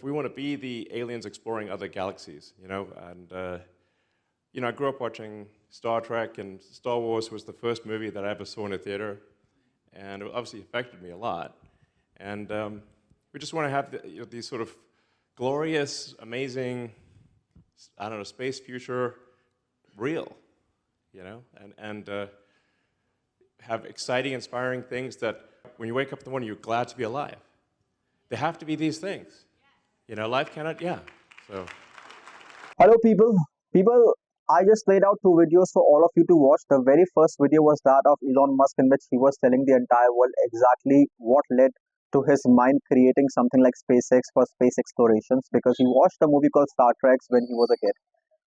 we want to be the aliens exploring other galaxies, you know. And I grew up watching Star Trek, and Star Wars was the first movie that I ever saw in a theater, and it obviously affected me a lot. And we just want to have these sort of glorious, amazing, I don't know, space future real, you know, and have exciting, inspiring things that when you wake up in the morning, you're glad to be alive. There have to be these things. You know, life cannot, yeah. So. Hello, people. People, I just laid out two videos for all of you to watch. The very first video was that of Elon Musk, in which he was telling the entire world exactly what led to his mind creating something like SpaceX for space explorations, because he watched a movie called Star Trek when he was a kid.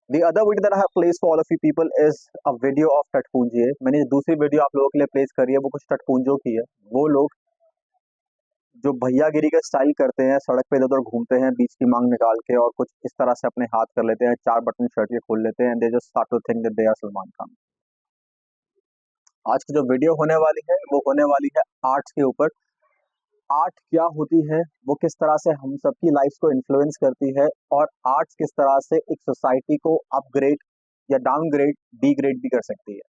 The other video that I have placed for all of you people is a video of टटपुंजिये. मैंने दूसरी video आप लोगों के लिए place करी है, वो कुछ टटपुंजों की है. वो लोग जो भैयागिरी का स्टाइल करते हैं, सड़क पे इधर उधर घूमते हैं बीच की मांग निकाल के, और कुछ इस तरह से अपने हाथ कर लेते हैं, 4 बटन शर्ट के खोल लेते हैं, and they just start to think that they are Salman Khan. आज की जो वीडियो होने वाली है वो होने वाली है आर्ट्स के ऊपर. आर्ट क्या होती है, वो किस तरह से हम सबकी लाइफ को इन्फ्लुएंस करती है, और आर्ट्स किस तरह से एक सोसाइटी को अपग्रेड या डाउनग्रेड, डिग्रेड भी कर सकती है.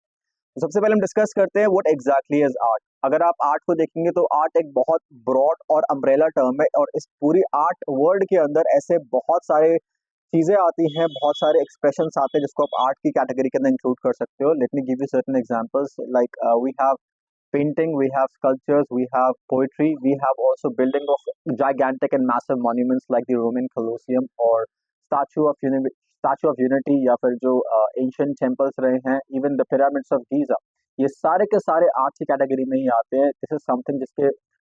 तो सबसे पहले हम डिस्कस करते हैं व्हाट एग्जैक्टली इज आर्ट. अगर आप आर्ट को देखेंगे तो आर्ट एक बहुत ब्रॉड और अम्ब्रेला टर्म है, और इस पूरी आर्ट वर्ड के अंदर ऐसे बहुत सारे चीजें आती हैं, बहुत सारे एक्सप्रेशंस आते हैं जिसको आप आर्ट की कैटेगरी के अंदर इंक्लूड कर सकते हो. Let me give you certain examples. Like we have painting, we have sculptures, we have poetry, we have also building of gigantic and massive monuments like the Roman Colosseum or Statue of Unity, या फिर जो ancient temples रहे हैं, even the pyramids of Giza. ये सारे के सारे art की कैटेगरी में ही आते हैं. दिस इज समथिंग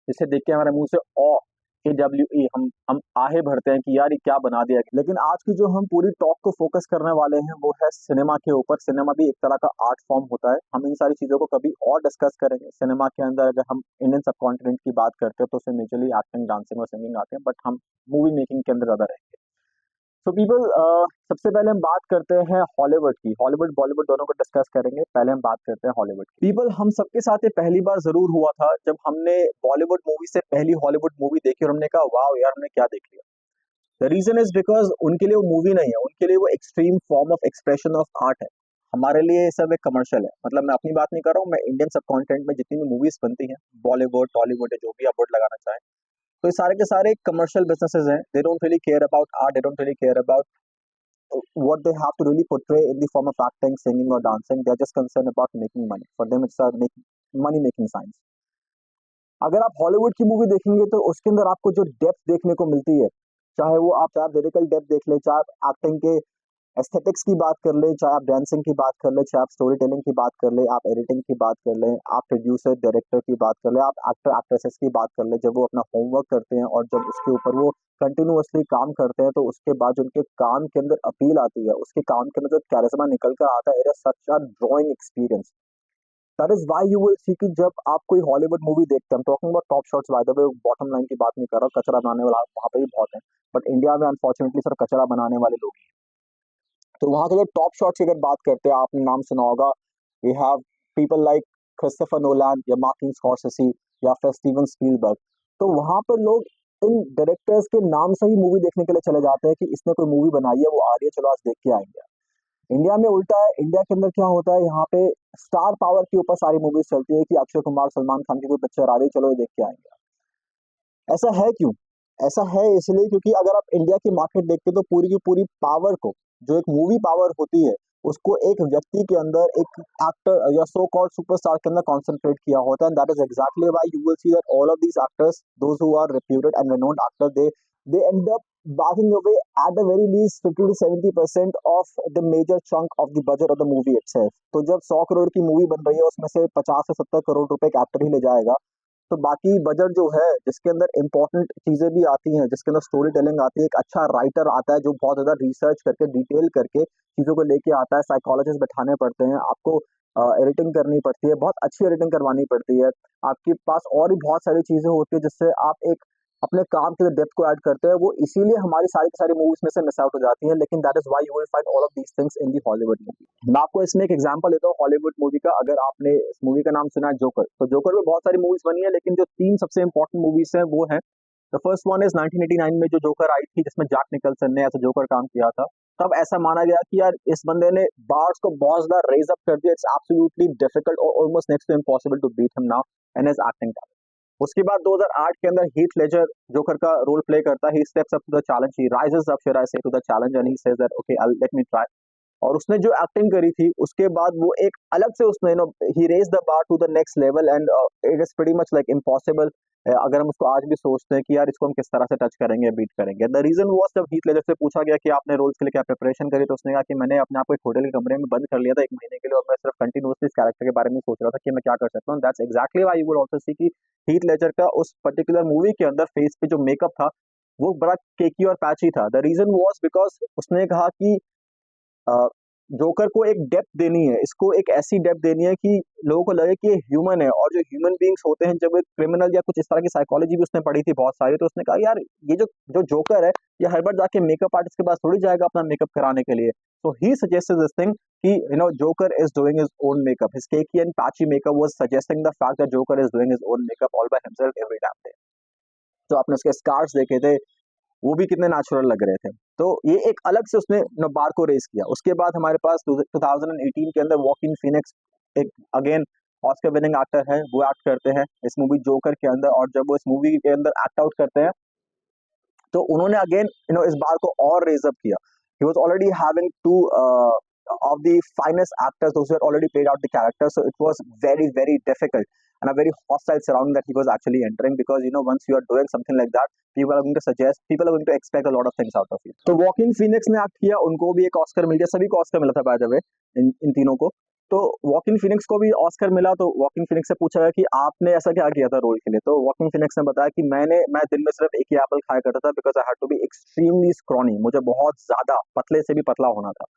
जिसे देख के हमारे मुंह से AWE हम आहे भरते हैं कि यार ये क्या बना दिया. लेकिन आज की जो हम पूरी टॉक को फोकस करने वाले हैं वो है सिनेमा के ऊपर. सिनेमा भी एक तरह का आर्ट फॉर्म होता है. हम इन सारी चीजों को कभी और डिस्कस करेंगे. सिनेमा के अंदर अगर हम इंडियन सब कॉन्टिनेंट की बात करते हैं तो उसमें मेजरली एक्टिंग, डांसिंग और सिंगिंग आते हैं, बट हम मूवी मेकिंग के अंदर ज्यादा रहेंगे. सो पीपल, सबसे पहले हम बात करते हैं हॉलीवुड की. हॉलीवुड बॉलीवुड दोनों को डिस्कस करेंगे. पहले हम बात करते हैं हॉलीवुड की. पीपल, हम सबके साथ ये पहली बार जरूर हुआ था जब हमने बॉलीवुड मूवी से पहली हॉलीवुड मूवी देखी और हमने कहा वाह यार हमने क्या देख लिया. द रीजन इज बिकॉज उनके लिए वो मूवी नहीं है, उनके लिए वो extreme form of expression of art है. हमारे लिए ये सब एक कमर्शियल है. मतलब मैं अपनी बात नहीं कर रहा हूँ, मैं इंडियन सब कॉन्टिनेंट में जितनी भी मूवीज बनती हैं, बॉलीवुड टॉलीवुड, जो भी आप वर्ड लगाना चाहें, तो ये सारे के सारे कमर्शियल बिजनेसेस हैं. They don't really care about art, they don't really care about what they have to really portray in the form of acting, singing or dancing. They are just concerned about making money. For them it's a money making science. अगर आप Hollywood की movie देखेंगे तो उसके अंदर आपको जो depth देखने को मिलती है, चाहे वो आप लिरिकल डेप्थ देख ले, चाहे आप एक्टिंग के एस्थेटिक्स की बात कर ले, चाहे आप डांसिंग की बात कर ले, चाहे आप स्टोरी टेलिंग की बात कर ले, आप एडिटिंग की बात कर ले, आप प्रोड्यूसर डायरेक्टर की बात कर ले, आप एक्टर एक्ट्रेसेस की बात कर ले. जब वो अपना होमवर्क करते हैं और जब उसके ऊपर वो कंटिन्यूअसली काम करते हैं, तो उसके बाद उनके काम के अंदर अपील आती है, उसके काम के अंदर जो कैरिज्मा निकल कर आता है, it is such a drawing experience. That is why you will सी कि जब आप कोई हॉलीवुड मूवी देखते हैं, talking about top shots, bye the way, bottom line की बात नहीं कर रहा हूँ, कचरा बनाने वाला वहाँ पे भी बहुत है, बट इंडिया में अनफॉर्चुनेटली सर कचरा बनाने वाले लोग हैं. तो वहां के जो टॉप शॉट्स की अगर बात करते हैं, आपने नाम सुना होगा, we have people like Christopher Nolan या मार्टिन स्कॉर्सेसी या फिर स्टीवन स्पीलबर्ग. तो वहां पर लोग इन डायरेक्टर्स के नाम से ही मूवी देखने के लिए चले जाते हैं कि इसने कोई मूवी बनाई है, वो आ रही है, चलो आज देख के आएंगे. इंडिया में उल्टा है. इंडिया के अंदर क्या होता है, यहाँ पे स्टार पावर के ऊपर सारी मूवीज चलती है कि अक्षय कुमार, सलमान खान की कोई पिक्चर आ रही है, चलो ये देख के आएंगे. ऐसा है क्यों? ऐसा है इसलिए क्योंकि अगर आप इंडिया की मार्केट देखते तो पूरी की पूरी पावर को, जो एक मूवी पावर होती है, उसको एक व्यक्ति के अंदर, एक एक्टर या सो कॉल्ड सुपरस्टार के अंदर कॉन्सेंट्रेट किया होता है. And that is exactly why you will see that all of these actors, those who are reputed and renowned actor, they end up backing away at the very least 50 to 70% of the major chunk of the budget of the movie itself. तो जब 100 करोड़ की movie बन रही है, उसमें से 50 से 70 करोड़ रुपए एक एक्टर ही ले जाएगा, तो बाकी बजट जो है, जिसके अंदर इंपॉर्टेंट चीजें भी आती हैं, जिसके अंदर स्टोरी टेलिंग आती है, एक अच्छा राइटर आता है जो बहुत ज्यादा रिसर्च करके, डिटेल करके चीजों को लेके आता है, साइकोलॉजिस्ट बैठाने पड़ते हैं, आपको एडिटिंग करनी पड़ती है, बहुत अच्छी एडिटिंग करवानी पड़ती है, आपके पास और भी बहुत सारी चीजें होती है जिससे आप एक अपने काम के डेप्थ को ऐड करते हैं. वो इसीलिए हमारी सारी की सारी मूवीज में से मिस आउट हो जाती हैं. लेकिन that is why you will find all of these things in the Hollywood movie. मैं आपको इसमें एक एग्जांपल देता हूँ हॉलीवुड मूवी का. अगर आपने इस मूवी का नाम सुना है जोकर, तो जोकर में बहुत सारी मूवीज बनी है, लेकिन जो 3 सबसे इंपॉर्टेंट मूवीज हैं वो हैं द फर्स्ट वन इज 1989 में जो जोकर आई थी, जिसमें जैक निकलसन ने एज अ जोकर काम किया था। तब ऐसा माना गया कि यार इस बंदे ने बार्स को बहुत ज्यादा रेज अप कर दिया, इट्स एब्सोल्युटली डिफिकल्ट और almost next to impossible to beat him now and his acting talent. उसके बाद 2008 के अंदर हीथ लेजर जोकर का रोल प्ले करता है, he steps up to the challenge, he rises up should I say to the challenge and he says that okay let me try. और उसने जो एक्टिंग करी थी उसके बाद वो एक अलग से उसने ही raise the bar to the next level and it is pretty much like impossible. अगर हम उसको आज भी सोचते हैं कि यार इसको हम किस तरह से टच करेंगे, बीट करेंगे। द रीजन वाज, जब हीथ लेजर से पूछा गया कि आपने रोल्स के लिए क्या प्रिपरेशन करी, तो उसने कहा कि मैंने अपने आप को एक होटल के कमरे में बंद कर लिया था 1 महीने के लिए और मैं सिर्फ कंटिन्यूअसली इस कैरेक्टर के बारे में सोच रहा था कि मैं क्या कर सकता हूँ। That's exactly why you would also सी कि हीथ लेजर का उस पर्टिकुलर मूवी के अंदर फेस पे जो मेकअप था वो बड़ा केकी और पैची था। द रीजन वाज बिकॉज उसने कहा कि जोकर को एक डेप्थ देनी है, इसको एक ऐसी डेप्थ देनी है कि लोगों को लगे कि ये ह्यूमन है। और जो ह्यूमन बीइंग्स होते हैं, जब एक क्रिमिनल या कुछ इस तरह की साइकोलॉजी भी उसने पढ़ी थी बहुत सारी, तो उसने कहा यार ये जो जो जोकर है ये हर बार जाके मेकअप आर्टिस्ट के पास थोड़ी जाएगा अपना मेकअप कराने के लिए। तो ही सजेस्टेड दिस थिंग कि Joker is doing his own makeup, his cakey and patchy makeup was suggesting the fact that Joker is doing his own makeup all by himself every time day. तो आपने उसके scars देखे थे, वो भी कितने natural लग रहे थे। तो ये एक अलग से उसने बार को रेस किया। उसके बाद हमारे पास 2018 के अंदर वॉकिन फीनिक्स, एक अगेन ऑस्कर विनिंग एक्टर है, वो एक्ट करते हैं इस मूवी जोकर के अंदर। और जब वो इस मूवी के अंदर एक्ट आउट करते हैं तो उन्होंने अगेन इस बार को और रेज अप किया। He was already having two of the finest actors, those who had already played out the character, so it was very very difficult and a very hostile surrounding that he was actually entering, because once you are doing something like that, people are going to expect a lot of things out of you. तो Joaquin Phoenix ने act किया, उनको भी एक Oscar मिल गया, सभी को Oscar मिला था बाय द वे, इन तीनों को। तो वॉकिन फिनिक्स को भी ऑस्कर मिला। तो वॉकिन फिनिक्स से पूछा गया कि आपने ऐसा क्या किया था रोल के लिए, तो वॉकिन फिनिक्स ने बताया कि मैं दिन में सिर्फ एक ही एप्पल खाया करता था, because I had to be extremely scrawny, मुझे बहुत ज्यादा पतले से भी पतला होना था।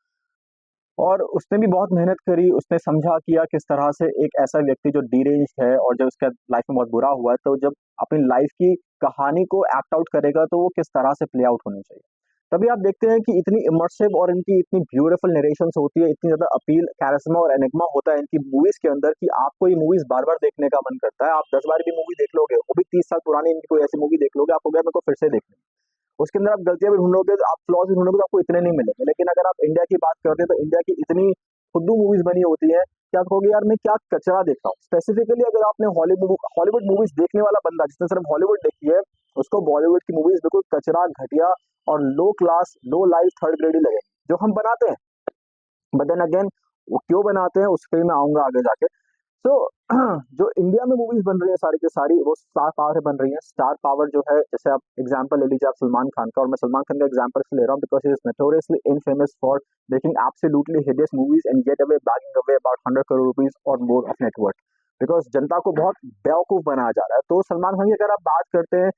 और उसने भी बहुत मेहनत करी, उसने समझा किया किस तरह से एक ऐसा व्यक्ति जो डीरेंज्ड है और जब उसका लाइफ में बहुत बुरा हुआ है, तो जब अपनी लाइफ की कहानी को एक्ट आउट करेगा तो वो किस तरह से प्ले आउट होनी चाहिए। तभी आप देखते हैं कि इतनी इमर्सिव और इनकी इतनी ब्यूटीफुल नरेशंस होती है, इतनी ज्यादा अपील, कैरिस्मा और एनिग्मा होता है इनकी मूवीज के अंदर कि आपको ये मूवीज बार बार देखने का मन करता है। आप 10 बार भी मूवी देख लोगे, वो भी 30 साल पुरानी इनकी कोई ऐसी मूवी देख लोगे, आपको मेरे को फिर से देखनी, उसके अंदर आप गलतियां भी ढूंढोगे, आप फ्लॉज भी ढूंढोगे, तो आपको इतने नहीं मिलेंगे। लेकिन अगर आप इंडिया की बात करते हैं तो इंडिया की इतनी खुद्दू मूवीज बनी होती है कि आप कहोगे यार मैं क्या कचरा देख रहा हूँ। स्पेसिफिकली अगर आपने हॉलीवुड मूवीज देखने वाला बंदा जिसने सिर्फ हॉलीवुड देखी है, उसको बॉलीवुड की मूवीज बिल्कुल कचरा, घटिया और लो क्लास, लो लाइफ, थर्ड ग्रेड ही लगे जो हम बनाते हैं। बट देन अगेन वो क्यों बनाते हैं उस पर मैं आऊंगा आगे जाके। तो जो इंडिया में मूवीज बन रही है सारी की सारी, वो स्टार पावर से बन रही है। स्टार पावर जो है, जैसे आप एग्जांपल ले लीजिए आप सलमान खान का, और मैं सलमान खान का एग्जांपल ले रहा हूँ because he is notoriously infamous for making absolutely hideous movies and get away bagging away about 100 crore rupees और मोर ऑफ नेटवर्थ, बिकॉज जनता को बहुत बेवकूफ बनाया जा रहा है। तो सलमान खान की अगर आप बात करते हैं,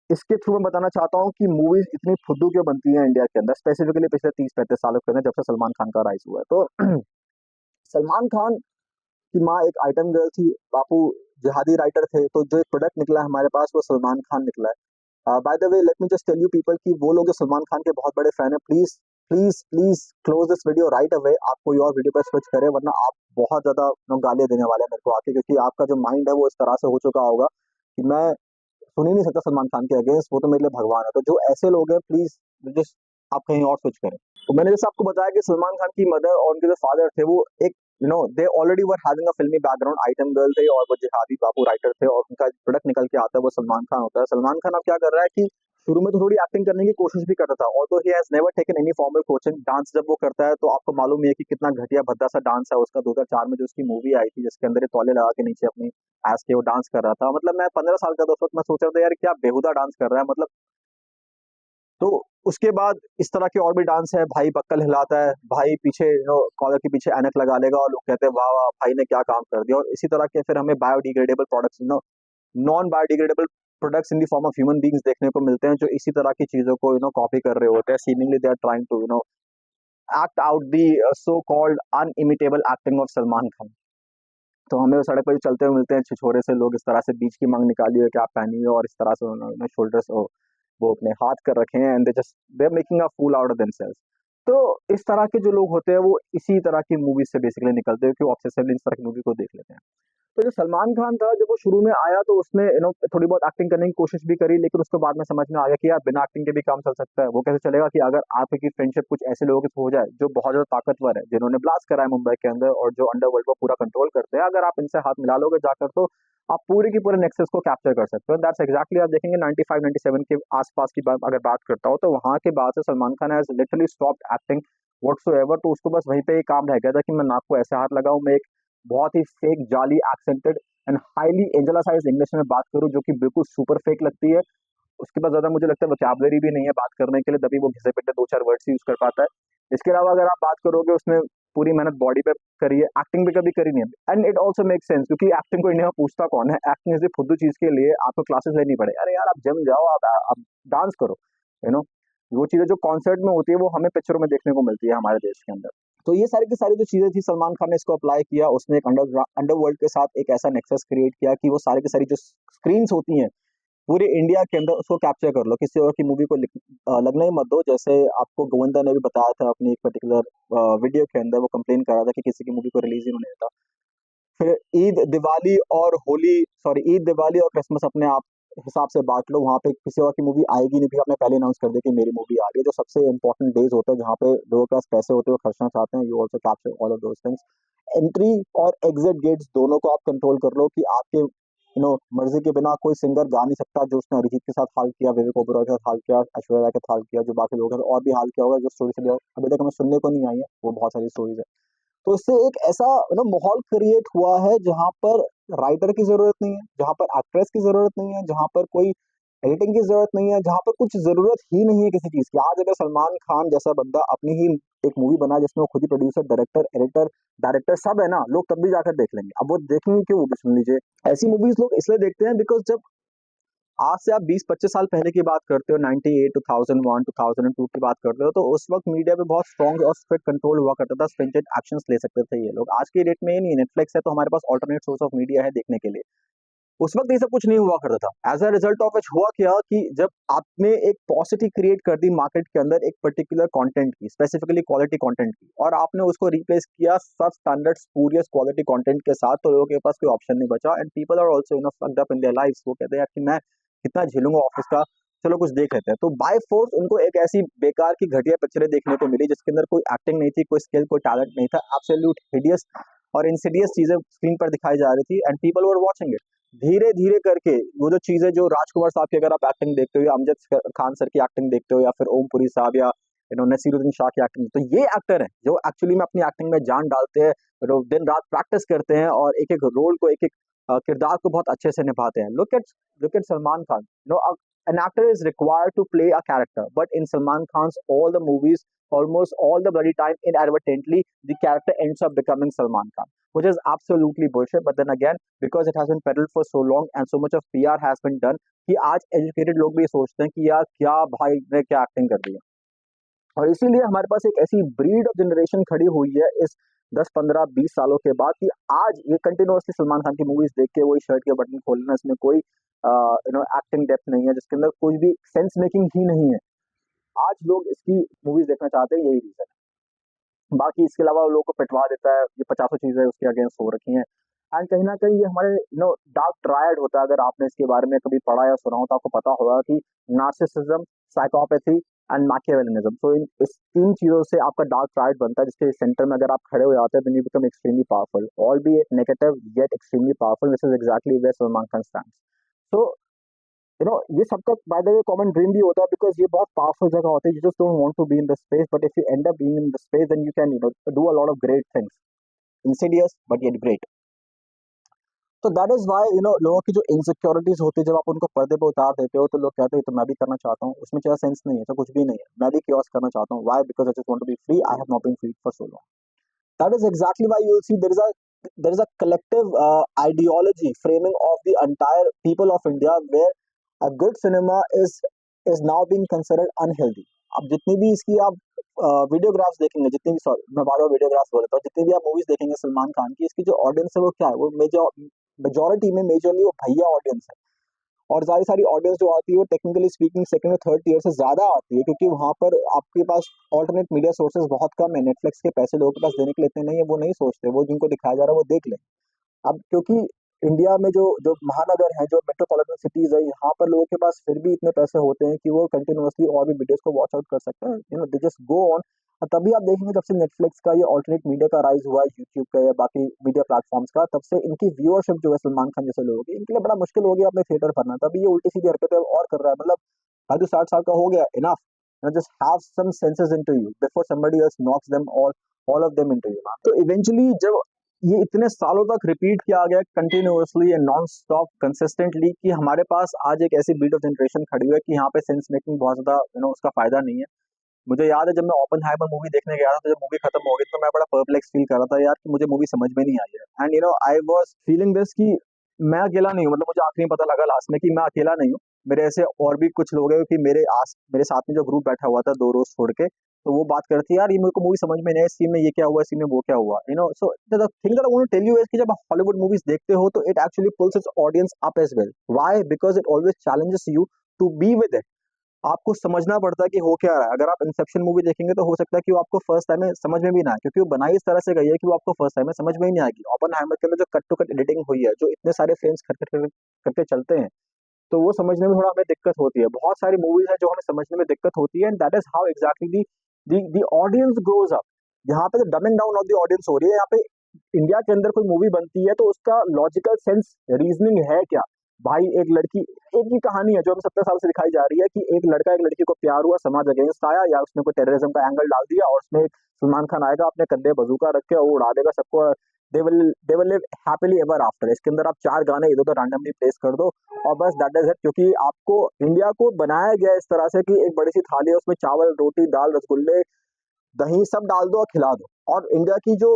इसके थ्रू मैं बताना चाहता हूँ कि मूवीज इतनी फुद्दू क्यों बनती है इंडिया के अंदर, स्पेसिफिकली पिछले 30-35 सालों के अंदर, जब से सलमान खान का राइज हुआ है। तो सलमान खान की माँ एक आइटम गर्ल थी, बापू जिहादी राइटर थे, तो जो एक प्रोडक्ट निकला है हमारे पास वो सलमान खान निकला है। By the way let me just tell you people कि वो लोग जो सलमान खान के बहुत बड़े फैन है, please please please close this video right away, आप कोई और वीडियो पर स्विच करें, वरना आप बहुत ज्यादा गालियां देने वाले हैं मेरे को आके, क्योंकि आपका जो माइंड है वो इस तरह से हो चुका होगा कि मैं सुन ही नहीं सकता सलमान खान के अगेंस्ट, वो तो मेरे लिए भगवान है। तो जो ऐसे लोग हैं प्लीज जस्ट आप कहीं और स्विच करें। तो मैंने जैसे आपको बताया कि सलमान खान की मदर और उनके जो फादर थे वो एक they already were having a फिल्मी बैकग्राउंड, आइटम गर्ल थे और वो जिहादी बापू राइटर थे, और उनका प्रोडक्ट निकल के आता है वो सलमान खान होता है। सलमान खान अब क्या कर रहा है कि शुरू में तो थोड़ी एक्टिंग करने की कोशिश भी करता था, although he has never taken any formal coaching. Dance जब वो करता है तो आपको मालूम ही है कि कितना घटिया भद्दा सा डांस है उसका। 2004 में जो उसकी मूवी आई थी जिसके अंदर ये तौले लगा के नीचे अपनी एस के वो डांस कर रहा था, मतलब मैं 15 साल का था उस वक्त, मैं सोच रहा था यार क्या बेहुदा डांस कर रहा है मतलब। तो उसके बाद इस तरह के और भी डांस है, भाई बक्कल हिलाता है, भाई पीछे कॉलर के पीछे ऐनक लगा लेगा और लोग कहते हैं वाह वाह भाई ने क्या काम कर दिया। और इसी तरह के फिर हमें biodegradable products, non biodegradable products in the form of human beings देखने को मिलते हैं, जो इसी तरह की चीजों को कॉपी कर रहे होते हैं। Seemingly they are trying to act out the so called inimitable acting of Salman Khan. तो हमें वो सड़क पर चलते हुए मिलते हैं छिछोरे से लोग, इस तरह से बीच की मांग निकाली है कि आप पहनिए, और इस तरह से उन्होंने शोल्डर्स वो अपने हाथ कर रखे हैं, and they are making a fool out of themselves. तो इस तरह के जो लोग होते हैं वो इसी तरह की मूवी से बेसिकली निकलते हैं कि वो ऑब्सेसिवली इस तरह की मूवी को देख लेते हैं। तो जो सलमान खान था जब वो शुरू में आया तो उसने थोड़ी बहुत एक्टिंग करने की कोशिश भी करी, लेकिन उसके बाद में समझ में आ गया कि यार बिना एक्टिंग के भी काम चल सकता है। वो कैसे चलेगा कि अगर आपकी फ्रेंडशिप कुछ ऐसे लोगों के साथ हो जाए जो बहुत ज्यादा ताकतवर है, जिन्होंने ब्लास्ट करा है मुंबई के अंदर और जो अंडरवर्ल्ड को पूरा कंट्रोल करते हैं, अगर आप इनसे हाथ मिला लोगे जाकर तो आप पूरे की पूरे नेक्सस को कैप्चर कर सकते हो। दैट्स एग्जैक्टली आप देखेंगे 95 97 के आसपास की बात अगर बात करता हूँ तो वहां के बाद से Salman Khan has literally stopped acting whatsoever. तो उसको बस वहीं पे ही काम रह गया था कि मैं नाक को ऐसे हाथ लगाऊं, मैं एक बहुत ही फेक जाली एक्सेंटेड एंड हाईली एंजलासाइज इंग्लिश में बात करूं जो कि बिल्कुल सुपर फेक लगती है। उसके पास ज्यादा मुझे लगता है वोकैबुलरी भी नहीं है बात करने के लिए, तभी वो घिसे पिटे दो चार वर्ड्स यूज कर पाता है। इसके अलावा अगर आप बात करोगे उसने पूरी मेहनत बॉडी पे करी है, एक्टिंग भी कभी करी नहीं है। And it also make sense क्योंकि एक्टिंग को इंडिया में पूछता कौन है, एक्टिंग इज फुद्दू चीज के लिए आपको क्लासेस लेनी पड़े। अरे यार आप जिम जाओ, आप डांस करो, यू नो वो चीजें जो कॉन्सर्ट में होती है वो हमें पिक्चरों में देखने को मिलती है हमारे देश के अंदर। तो ये सारी की सारी जो चीजें थी सलमान खान ने इसको अप्लाई किया, उसने एक अंडरवर्ल्ड के साथ एक ऐसा नेक्सस क्रिएट किया कि वो सारी की सारी जो स्क्रीन होती हैं पूरे इंडिया के अंदर उसको कैप्चर कर लो, किसी और की मूवी को लगना ही मत दो। जैसे आपको गोविंदा ने भी बताया था अपनी एक पर्टिकुलर वीडियो के अंदर, वो कंप्लेन कर रहा था कि किसी की मूवी को रिलीज ही नहीं होता। फिर ईद दिवाली और क्रिसमस अपने आप हिसाब से बांट लो, वहां पे किसी और की मूवी आएगी नहीं, भी आपने पहले अनाउंस कर दिया कि मेरी मूवी आ रही है। जो सबसे इंपॉर्टेंट डेज होते हैं जहाँ पे लोगों के पास पैसे होते हैं वो खर्चना चाहते हैं, you also capture all of those things. Entry और एग्जिट गेट्स दोनों को आप कंट्रोल कर लो कि आपके मर्जी के बिना कोई सिंगर गा नहीं सकता, जो उसने अरिजीत के साथ हाल किया, विवेक ओबरॉय के साथ हाल किया, ऐश्वर्या के साथ हाल किया, जो बाकी लोग हैं और भी हाल किया होगा, जो स्टोरी से अभी तक हमें सुनने को नहीं आई है, वो बहुत सारी स्टोरीज है। तो इससे एक ऐसा माहौल क्रिएट हुआ है जहां पर राइटर की जरूरत नहीं है, जहां पर एक्ट्रेस की जरूरत नहीं है, जहां पर कोई एडिटिंग की जरूरत नहीं है, जहां पर कुछ जरूरत ही नहीं है किसी चीज की। आज अगर सलमान खान जैसा बंदा अपनी ही एक मूवी बना जिसमें वो खुद ही प्रोड्यूसर, डायरेक्टर, एडिटर, डायरेक्टर सब है ना, लोग तब भी जाकर देख लेंगे। अब वो देखेंगे क्यों, वो भी सुन लीजिए। ऐसी मूवीज लोग इसलिए देखते हैं बिकॉज जब आज से आप 20-25 साल पहले की बात करते हो, 98, 2001, 2002 की बात करते हो, तो उस वक्त मीडिया पे बहुत स्ट्रॉन्ग और स्ट्रिक्ट कंट्रोल हुआ करता था, स्ट्रिंजेंट एक्शंस ले सकते थे ये लोग। आज के डेट में ये नहीं, नेटफ्लिक्स है तो हमारे पास ऑल्टरनेट सोर्स ऑफ मीडिया है देखने के लिए। उस वक्त ये सब कुछ नहीं हुआ करता था। As a result of which हुआ क्या कि जब आपने एक पॉसिटी क्रिएट कर दी मार्केट के अंदर एक पर्टिकुलर कंटेंट की, स्पेसिफिकली क्वालिटी कंटेंट की, और आपने उसको रिप्लेस किया सब स्टैंडर्ड स्पूरियस क्वालिटी कंटेंट के साथ, तो लोगों के पास कोई ऑप्शन नहीं बचा। And people are also fucked up in their lives. वो कहते हैं कि मैं कितना झेलूंगा ऑफिस का, चलो कुछ देख लेते हैं। तो बाय फोर्स उनको एक ऐसी बेकार की घटिया पिक्चरें देखने को मिली जिसके अंदर कोई एक्टिंग नहीं थी, कोई स्किल, कोई टैलेंट नहीं था, एब्सोल्यूट हिडियस और इंसिडियस चीजें स्क्रीन पर दिखाई जा रही थी and people were watching it. धीरे धीरे करके वो जो चीजें जो राजकुमार साहब की अगर आप एक्टिंग देखते हो, या अमजद खान सर की एक्टिंग देखते हो, या फिर ओम पुरी साहब, या नसीरुद्दीन शाह की एक्टिंग, तो ये एक्टर हैं जो एक्चुअली में अपनी एक्टिंग में जान डालते हैं, दिन रात प्रैक्टिस करते हैं और एक एक रोल को, एक एक किरदार को बहुत अच्छे से निभाते हैं। Look at Salman Khan. An actor is required to play a character, but in Salman Khan's all the movies, almost all the bloody time, inadvertently, the character ends up becoming Salman Khan, which is absolutely bullshit. But then again, because it has been peddled for so long and so much of PR has been done, कि आज educated लोग भी ये सोचते हैं कि यार क्या भाई ने क्या एक्टिंग कर दी है। और इसीलिए हमारे पास एक ऐसी ब्रीड ऑफ जनरेशन खड़ी हुई है इस 10-15-20 सालों के बाद कि आज ये कंटिन्यूअसली सलमान खान की मूवीज देख के वही शर्ट के बटन खोलना, इसमें कोई एक्टिंग डेप्थ नहीं है, जिसके अंदर कोई भी सेंस मेकिंग ही नहीं है। आज लोग इसकी मूवीज देखना चाहते हैं, यही रीजन है। बाकी इसके अलावा लोगों को पिटवा देता है, ये पचासों चीजें उसके अगेंस्ट हो रखी हैं। एंड कहीं ना कहीं ये हमारे डार्क ट्रायड होता है। अगर आपने इसके बारे में कभी पढ़ा या सुना हो तो आपको पता होगा कि नार्सिसिज्म, साइकोपैथी एंड मैकियावेलिनिज्म। तो इन इस तीन चीजों से आपका डार्क ट्रायड बनता है, जिसके सेंटर में अगर आप खड़े हो जाते हैं then you become extremely powerful, all be it negative yet extremely powerful. This is exactly where Salman Khan stands. So ये सबका by the way common dream भी होता है, बिकॉज ये बहुत पावरफुल जगह होती है। You just don't want to be in the space, but if you end up being in the space then you can do a lot of great things, insidious but yet great. तो that is why लोगों की जो insecurities होती है, जब आप उनको पर्दे पे उतार देते हो तो लोग कहते हैं तो मैं भी करना चाहता हूँ, उसमें क्या सेंस नहीं है, तो कुछ भी नहीं है, मैं भी क्योस करना चाहता हूँ। Why? Because I just want to be free, I have not been free for so long. That is exactly why you will see there is a collective ideology framing of the entire people of India where a good cinema is now being considered unhealthy. अब जितनी भी इसकी आप वीडियोग्राफ्स देखेंगे, जितनी भी, sorry मैं बार बार वीडियोग्राफ्स बोल रहा हूँ, जितनी भी आप मूवीज देखेंगे सलमान खान की, इसकी जो ऑडियंस है वो क्या है, वो मेजॉरिटी में मेजरली वो भैया ऑडियंस है। और सारी सारी ऑडियंस जो आती है वो टेक्निकली स्पीकिंग सेकंड और थर्ड ईयर से ज्यादा आती है, क्योंकि वहां पर आपके पास ऑल्टरनेट मीडिया सोर्सेज बहुत कम है। नेटफ्लिक्स के पैसे लोगों के पास देने के लिए इतने नहीं है, वो नहीं सोचते, वो जिनको दिखाया जा रहा है वो देख ले। अब क्योंकि इंडिया में जो जो महानगर है, जो मेट्रोपॉलिटन सिटीज है, यहाँ पर लोगों के पास फिर भी इतने पैसे होते हैं कि वो कंटिन्यूअसली और भी वीडियोस को वॉच आउट कर सकते हैं, दे जस्ट गो ऑन। तभी आप देखेंगे जब से नेटफ्लिक्स का ये ऑल्टरनेट मीडिया का राइज हुआ है, यूट्यूब का या बाकी मीडिया प्लेटफॉर्म्स का, तब से इनकी व्यूअरशिप जो है सलमान खान जैसे लोगों की, इनके लिए बड़ा मुश्किल हो गया अपने थिएटर भरना। तभी ये उल्टी सीधी हरकतें और कर रहा है। मतलब भाई, 60 साल का हो गया, enough, just have some senses into you before somebody else knocks them all of them into you. तो इवेंचुअली जब ये इतने सालों तक रिपीट किया गया continuously and non stop consistently, कि हमारे पास आज एक ऐसी बीट ऑफ जनरेशन खड़ी हुई है कि यहाँ पे सेंस मेकिंग बहुत ज्यादा उसका फायदा नहीं है। मुझे याद है जब मैं ओपेनहाइमर मूवी देखने गया था, तो जब मूवी खत्म हो गई तो मैं बड़ा परप्लेक्स फील कर रहा था यार, कि मुझे मूवी समझ में नहीं आई है। And I was feeling this कि मैं अकेला नहीं हूँ। मतलब मुझे आखिरी में पता लगा लास्ट में कि मैं अकेला नहीं हूँ, मेरे ऐसे और भी कुछ लोग हैं, कि मेरे साथ में जो ग्रुप बैठा हुआ था 2 रोज छोड़ के, तो वो बात करती है यार, ये मेरे को मूवी समझ में नहीं आई, इस सीन में ये क्या हुआ, इस सीन में वो क्या हुआ, so the thing that I want to tell you is कि जब हॉलीवुड मूवीज देखते हो तो it actually pulls its audience up as well. Why? Because it always challenges you to be with it. आपको समझना पड़ता है कि हो क्या रहा है। अगर आप इंसेप्शन मूवी देखेंगे तो हो सकता है कि वो आपको फर्स्ट टाइम में समझ में भी ना आए, क्योंकि वो बनाई इस तरह से गई है कि वो आपको फर्स्ट टाइम में समझ में ही नहीं आएगी। ओपेनहाइमर के अंदर जो कट टू कट एडिटिंग हुई है, जो इतने सारे फ्रेम्स खट खट करके चलते हैं, तो वो समझने में थोड़ा हमें दिक्कत होती है। बहुत सारी मूवीज है जो हमें समझने में दिक्कत होती है, and that is how exactly the audience grows up. यहाँ पे dumbing down of the audience हो रही है। यहाँ पे इंडिया के अंदर कोई मूवी बनती है तो उसका लॉजिकल सेंस रीजनिंग है क्या? भाई, एक लड़की, एक ही कहानी है जो हमें 70 साल से दिखाई जा रही है, कि एक लड़का एक लड़की को प्यार हुआ, समाज अगेंस्ट आया, या उसने कोई टेररिज्म का एंगल डाल दिया, और उसमें सलमान खान आएगा अपने कंधे बजूका रख के और वो उड़ा देगा सबको। They will live happily ever after. इसके अंदर आप 4 गाने इधर उधर रैंडमली प्लेस कर दो और बस दैट इज इट। क्योंकि आपको इंडिया को बनाया गया इस तरह से कि एक बड़ी सी थाली है, उसमें चावल, रोटी, दाल, रसगुल्ले, दही सब डाल दो और खिला दो। और इंडिया की जो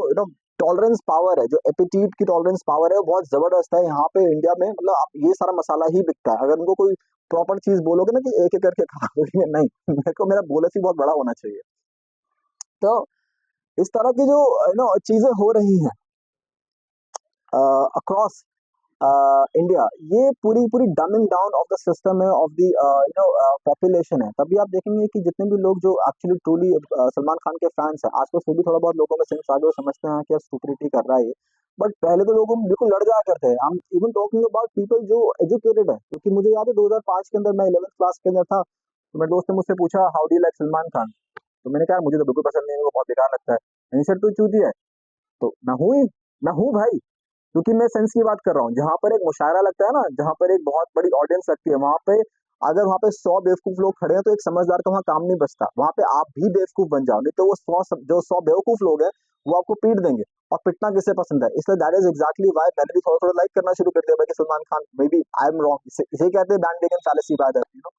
टॉलरेंस पावर है, जो एपिटीट की टॉलरेंस पावर है, वो बहुत जबरदस्त है यहाँ पे इंडिया में। मतलब आप ये सारा मसाला ही बिकता है। अगर उनको कोई प्रॉपर चीज बोलोगे ना कि एक एक करके खा लोगे, नहीं, मेरे को मेरा बोलस ही बहुत बड़ा होना चाहिए। तो इस तरह की जो चीजें हो रही हैं अक्रॉस इंडिया, ये पूरी पूरी dumbing down of the system है, ऑफ द पॉपुलेशन है। तभी आप देखेंगे कि जितने भी लोग जो एक्चुअली ट्रूली सलमान खान के फैंस हैं, आज तो फिर भी थोड़ा बहुत लोगों में सेंस आ गया, वो समझते हैं कि स्टुपिडिटी कर रहा है ये। बट पहले तो लोग बिल्कुल लड़ जाया करते हैं। हम इवन टॉकिंग अबाउट पीपल जो एजुकेटेड है, क्योंकि मुझे याद है 2005 के अंदर मैं 11th क्लास के अंदर था, तो मेरे दोस्त ने मुझसे पूछा how do you like Salman Khan. तो मैंने कहा मुझे तो बिल्कुल पसंद नहीं है, मेरे को बहुत बेकार लगता है। नहीं सर, तू चूतिया है। तो मैं हूँ भाई, क्योंकि मैं सेंस की बात कर रहा हूँ। जहां पर एक मुशायरा लगता है ना, जहां पर एक बहुत बड़ी ऑडियंस लगती है, वहां पे अगर वहां पे 100 बेवकूफ लोग खड़े हैं तो एक समझदार का वहां काम नहीं बचता। वहां पे आप भी बेवकूफ बन जाओ, नहीं तो वो 100 बेवकूफ लोग हैं वो आपको पीट देंगे। और पिटना किसे पसंद है? इसलिए दैट इज एग्जैक्टली वाई मैंने भी थोड़ा थोड़ा लाइक करना शुरू कर दिया भाई कि Salman Khan, maybe I am wrong, इसे कहते हैं बैंडवेगन फैलेसी बाय दैट,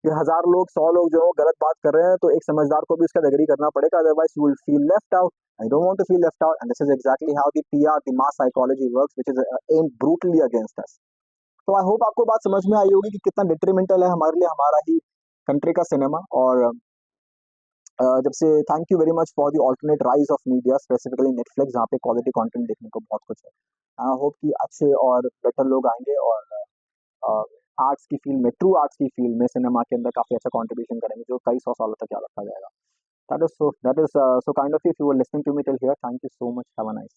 कि 1000 लोग 100 लोग जो गलत बात कर रहे हैं तो एक समझदार को भी उसका एग्री करना पड़ेगा, otherwise you will feel left out. I don't want to feel left out, and this is exactly how the PR, the mass psychology works, which is aimed brutally against us. तो I hope आपको बात समझ में आई होगी कि कितना detrimental है हमारे लिए हमारा ही कंट्री का सिनेमा। और जब से thank you very much for the alternate rise of media, specifically Netflix, जहाँ पे क्वालिटी कंटेंट देखने को बहुत कुछ है। आई होप कि अच्छे और बेटर लोग आएंगे और आर्ट्स की फील्ड में, ट्रू आर्ट्स की फील्ड में, सिनेमा के अंदर काफी अच्छा कंट्रीब्यूशन करेंगे, जो कई 100 सालों तक याद रखा जाएगा। That is so kind of you if you were listening to me till here. Thank you so much. Have a nice